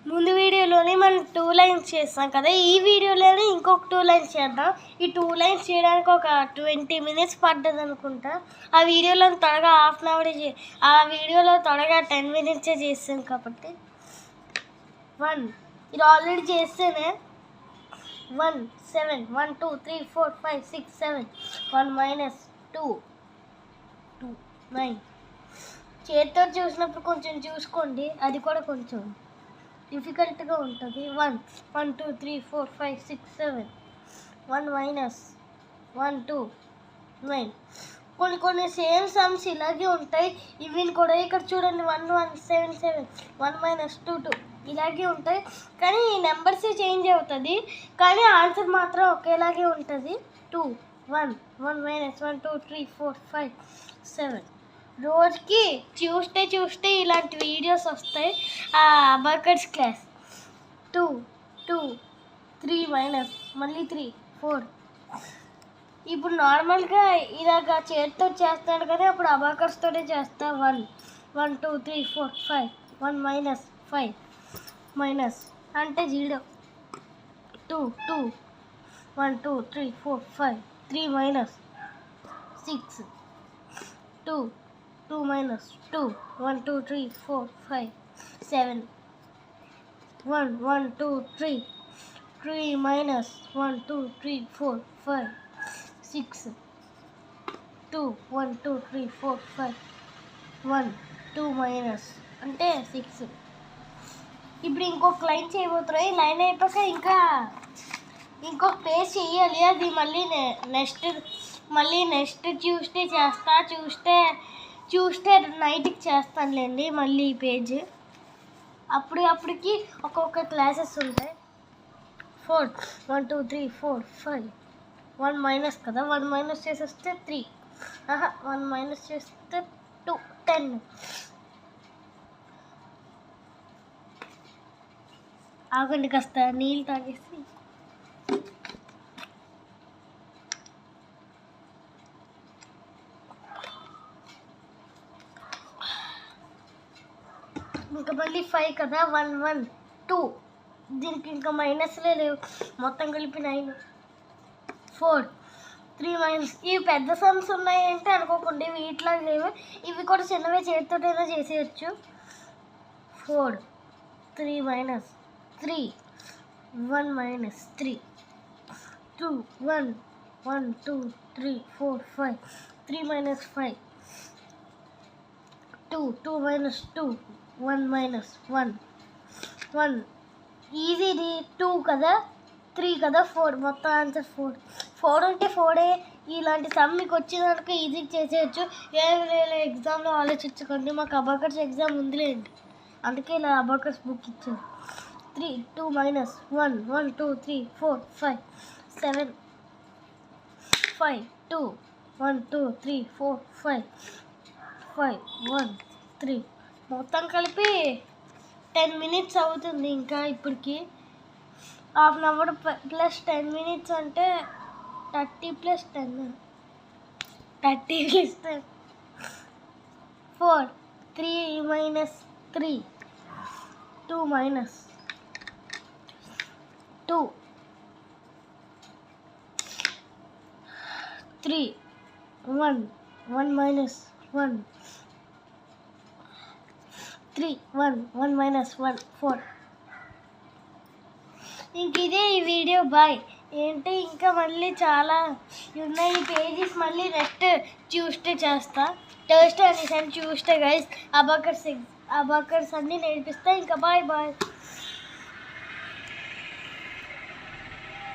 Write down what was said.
ముందు వీడియోలోనే మనం 2 లైన్స్ చేస్తాం కదా, ఈ వీడియోలోనే ఇంకొక 2 లైన్స్ చేద్దాం. ఈ 2 లైన్స్ చేయడానికి ఒక 20 మినిట్స్ పడ్డది అనుకుంటా. ఆ వీడియోలో త్వరగా హాఫ్ అన్ అవర్ ఆ వీడియోలో త్వరగా 10 మినిట్సే చేస్తాం కాబట్టి 1 ఇది ఆల్రెడీ చేస్తేనే 1 7 1 2 3 4 5 6 7 1 minus 2 2 9. చేతితో చూసినప్పుడు కొంచెం చూసుకోండి, అది కూడా కొంచెం డిఫికల్ట్గా ఉంటుంది. 1 1 2 3 4 5 6 7 1 minus 1 2 9. కొన్ని సేమ్ సమ్స్ ఇలాగే ఉంటాయి. ఇవి కూడా ఇక్కడ చూడండి 1 1 7 7 1 minus 2 2 ఇలాగే ఉంటాయి, కానీ ఈ నెంబర్స్ చేంజ్ అవుతుంది, కానీ ఆన్సర్ మాత్రం ఒకేలాగే ఉంటుంది. 2 1 1 minus 1 2 3 4 5 7. రోజుకి చూస్తే ఇలాంటి వీడియోస్ వస్తాయి. అబాకస్ క్లాస్ 2 2 3 మైనస్ మళ్ళీ 3 4. ఇప్పుడు నార్మల్గా ఇలాగ చేతితో చేస్తాడు కదా, అప్పుడు అబాకస్తోనే చేస్తా. 1 1 2 3 4 5 1 minus 5 మైనస్ అంటే 0 2 2 1 2 3 4 5 3 minus 6 2 2 minus 2 1 2 3 4 5 7 1 1 2 3 3 minus 1 2 3 4 5 6 2 1 2 3 4 5 1 2 minus అంటే 6. ఇప్పుడు ఇంకొక లైన్ చేయబోతున్నాయి. లైన్ అయిపోయాక ఇంకా ఇంకొక పేజ్ చేయాలి. అది మళ్ళీ నెక్స్ట్ ట్యూస్డే చేస్తా. ట్యూస్డే నైట్కి చేస్తానులేండి మళ్ళీ ఈ పేజ్. అప్పటికి ఒక్కొక్క క్లాసెస్ ఉంటాయి. 4 1 2 3 4 5 1 మైనస్ కదా, 1 మైనస్ చేసేస్తే 3, 1 మైనస్ చేస్తే 2 10. ఆగండి కాస్త నీళ్ళు తాగేసి. ఇంకా మళ్ళీ 5 కదా, 1 1 2. దీనికి ఇంకా మైనస్లే లేవు, మొత్తం కలిపి 9 4 3 మైనస్. ఇవి పెద్ద సమ్స్ ఉన్నాయంటే అనుకోకుండా వీటిలా లేవు, ఇవి కూడా చిన్నవే చేతితోటైనా చేసేయచ్చు. 4 3 minus 3 1 minus 3 2 1 1 2 3 4 5 3 minus 5 2 2 minus 2 1 minus 1 1. ఈజీది 2 కదా, 3 కదా, 4. మొత్తం ఆన్సర్ 4 ఉంటే 4. ఇలాంటి సమ్ మీకు వచ్చేదానికి ఈజీగా చేసేయచ్చు. ఏమి ఎగ్జామ్లో ఆలోచించుకోండి, మాకు అబాకస్ ఎగ్జామ్ ఉందిలేండి, అందుకే ఇలా అబాకస్ బుక్ ఇచ్చారు. 3 2 minus 1 1 2 3 4 5 7 5 2 1 2 3 4 5 5 1 3. మొత్తం కలిపి 10 మినిట్స్ అవుతుంది. ఇంకా ఇప్పటికి half an hour plus 10 minutes అంటే 30 plus 10 30 plus 10 4 3 minus 3 2 minus 2 3 1 1 minus 1 3 1 1 minus 1 4. ఇంక ఇదే ఈ వీడియో. బాయ్. ఏంటి ఇంకా మళ్ళీ చాలా ఉన్నాయి ఈ పేజెస్, మళ్ళీ నెక్స్ట్ ట్యూస్డే చేస్తా. థర్స్డే అని ట్యూస్డే గైస్ అబాకర్స్ అన్నీ నేర్పిస్తా. ఇంకా బాయ్.